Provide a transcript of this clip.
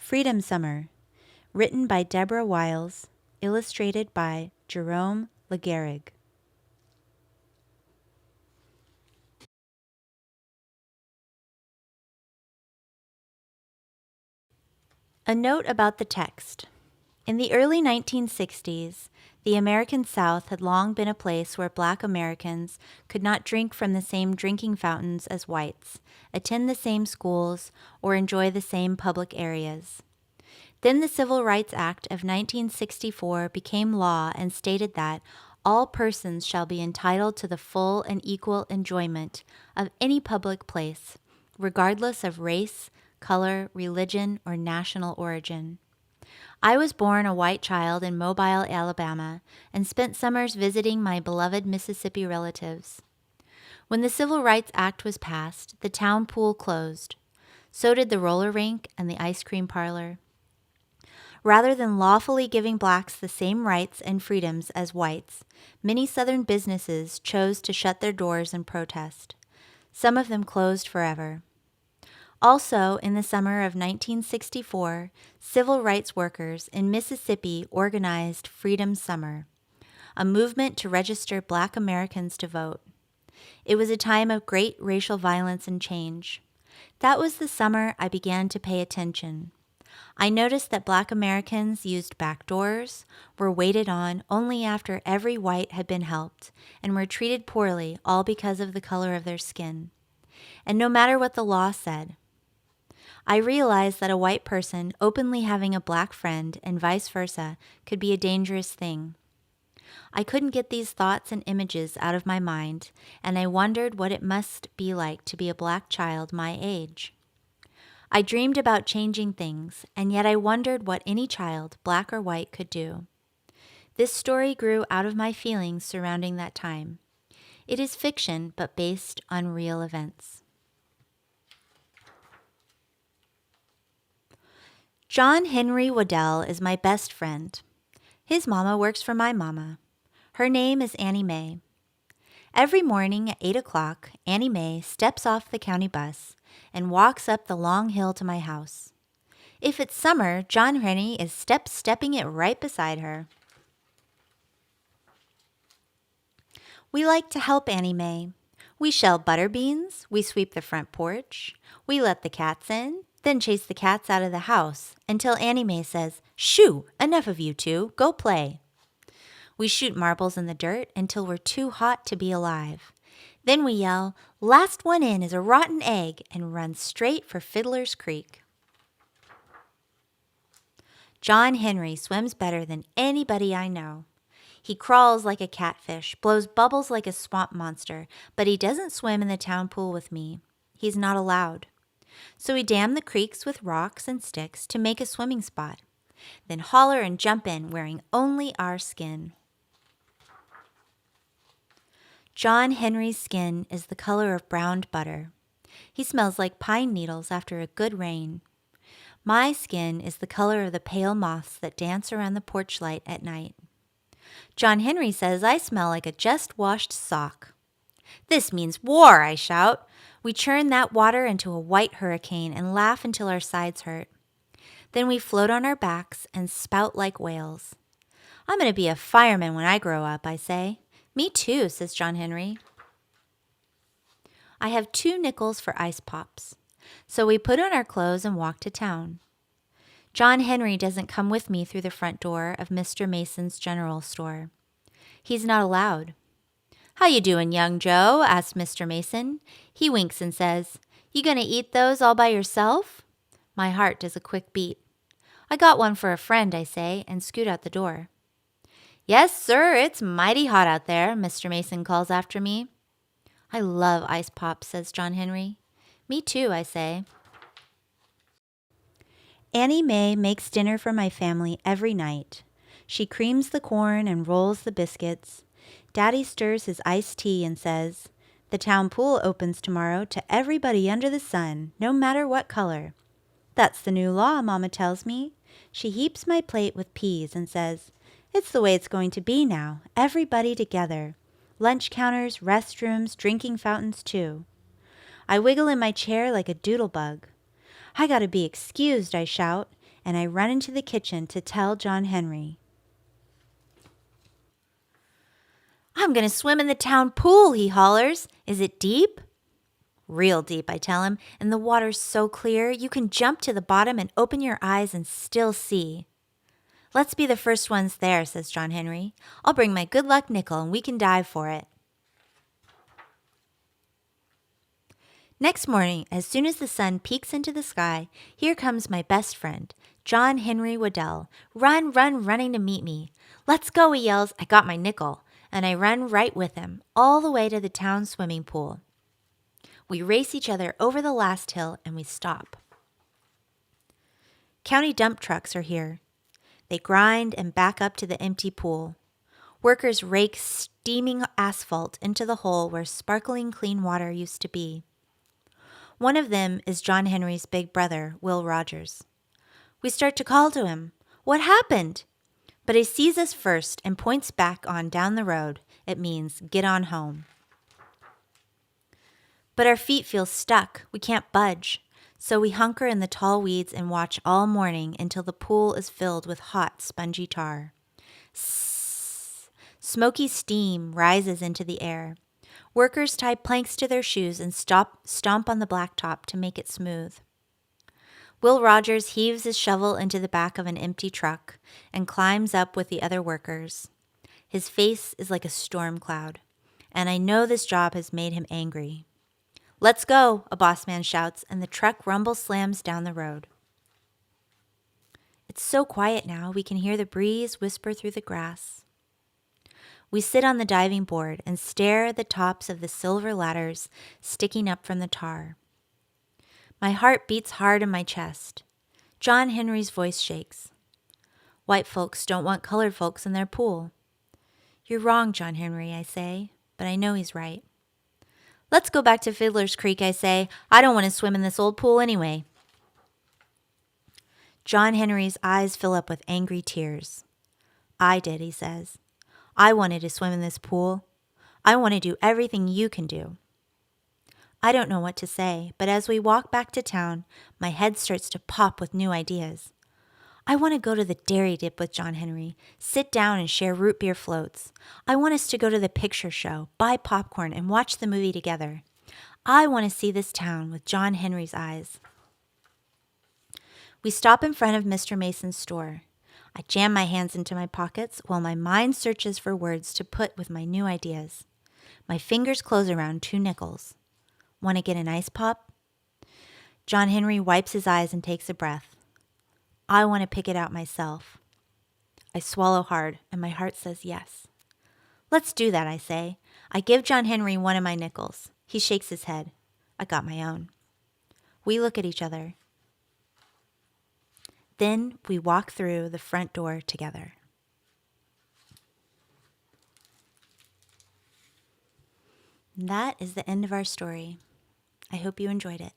Freedom Summer, written by Deborah Wiles, illustrated by Jerome Lagarrigue. A note about the text. In the early 1960s, the American South had long been a place where Black Americans could not drink from the same drinking fountains as whites, attend the same schools, or enjoy the same public areas. Then the Civil Rights Act of 1964 became law and stated that all persons shall be entitled to the full and equal enjoyment of any public place, regardless of race, color, religion, or national origin. I was born a white child in Mobile, Alabama, and spent summers visiting my beloved Mississippi relatives. When the Civil Rights Act was passed, the town pool closed. So did the roller rink and the ice cream parlor. Rather than lawfully giving blacks the same rights and freedoms as whites, many Southern businesses chose to shut their doors in protest. Some of them closed forever. Also, in the summer of 1964, civil rights workers in Mississippi organized Freedom Summer, a movement to register Black Americans to vote. It was a time of great racial violence and change. That was the summer I began to pay attention. I noticed that Black Americans used back doors, were waited on only after every white had been helped, and were treated poorly all because of the color of their skin. And no matter what the law said, I realized that a white person openly having a black friend and vice versa could be a dangerous thing. I couldn't get these thoughts and images out of my mind, and I wondered what it must be like to be a black child my age. I dreamed about changing things, and yet I wondered what any child, black or white, could do. This story grew out of my feelings surrounding that time. It is fiction, but based on real events. John Henry Waddell is my best friend. His mama works for my mama. Her name is Annie Mae. Every morning at 8 o'clock, Annie Mae steps off the county bus and walks up the long hill to my house. If it's summer, John Henry is stepping it right beside her. We like to help Annie Mae. We shell butter beans, we sweep the front porch, we let the cats in, then chase the cats out of the house until Annie Mae says, "Shoo, enough of you two, go play." We shoot marbles in the dirt until we're too hot to be alive. Then we yell, "Last one in is a rotten egg," and run straight for Fiddler's Creek. John Henry swims better than anybody I know. He crawls like a catfish, blows bubbles like a swamp monster, but he doesn't swim in the town pool with me. He's not allowed. So we dam the creeks with rocks and sticks to make a swimming spot, then holler and jump in wearing only our skin. John Henry's skin is the color of browned butter. He smells like pine needles after a good rain. My skin is the color of the pale moths that dance around the porch light at night. John Henry says I smell like a just-washed sock. "This means war," I shout. We churn that water into a white hurricane and laugh until our sides hurt. Then we float on our backs and spout like whales. "I'm going to be a fireman when I grow up," I say. "Me too," says John Henry. I have 2 nickels for ice pops. So we put on our clothes and walk to town. John Henry doesn't come with me through the front door of Mr. Mason's general store. He's not allowed. "How you doing, young Joe?" asks Mr. Mason. He winks and says, "You gonna eat those all by yourself?" My heart does a quick beat. "I got one for a friend," I say, and scoot out the door. "Yes, sir, it's mighty hot out there," Mr. Mason calls after me. "I love ice pops," says John Henry. "Me too," I say. Annie Mae makes dinner for my family every night. She creams the corn and rolls the biscuits. Daddy stirs his iced tea and says, "The town pool opens tomorrow to everybody under the sun, no matter what color." That's the new law, Mama tells me. She heaps my plate with peas and says, "It's the way it's going to be now, everybody together. Lunch counters, restrooms, drinking fountains too." I wiggle in my chair like a doodle bug. "I gotta be excused," I shout, and I run into the kitchen to tell John Henry. "I'm going to swim in the town pool," he hollers. "Is it deep?" "Real deep," I tell him, "and the water's so clear you can jump to the bottom and open your eyes and still see." "Let's be the first ones there," says John Henry. "I'll bring my good luck nickel and we can dive for it." Next morning, as soon as the sun peeks into the sky, here comes my best friend, John Henry Waddell, running to meet me. "Let's go," he yells. "I got my nickel." And I run right with him, all the way to the town swimming pool. We race each other over the last hill and we stop. County dump trucks are here. They grind and back up to the empty pool. Workers rake steaming asphalt into the hole where sparkling clean water used to be. One of them is John Henry's big brother, Will Rogers. We start to call to him, "What happened?" But he sees us first and points back on down the road. It means, "Get on home." But our feet feel stuck. We can't budge. So we hunker in the tall weeds and watch all morning until the pool is filled with hot, spongy tar. Smoky steam rises into the air. Workers tie planks to their shoes and stomp on the blacktop to make it smooth. Will Rogers heaves his shovel into the back of an empty truck and climbs up with the other workers. His face is like a storm cloud, and I know this job has made him angry. "Let's go," a boss man shouts, and the truck rumble slams down the road. It's so quiet now, we can hear the breeze whisper through the grass. We sit on the diving board and stare at the tops of the silver ladders sticking up from the tar. My heart beats hard in my chest. John Henry's voice shakes. "White folks don't want colored folks in their pool." "You're wrong, John Henry," I say, but I know he's right. "Let's go back to Fiddler's Creek," I say. "I don't want to swim in this old pool anyway." John Henry's eyes fill up with angry tears. "I did," he says. "I wanted to swim in this pool. I want to do everything you can do." I don't know what to say, but as we walk back to town, my head starts to pop with new ideas. I want to go to the dairy dip with John Henry, sit down and share root beer floats. I want us to go to the picture show, buy popcorn, and watch the movie together. I want to see this town with John Henry's eyes. We stop in front of Mr. Mason's store. I jam my hands into my pockets while my mind searches for words to put with my new ideas. My fingers close around 2 nickels. "Want to get an ice pop?" John Henry wipes his eyes and takes a breath. I want to pick it out myself. I swallow hard, and my heart says yes. "Let's do that," I say. I give John Henry one of my nickels. He shakes his head. I got my own. We look at each other. Then we walk through the front door together. And that is the end of our story. I hope you enjoyed it.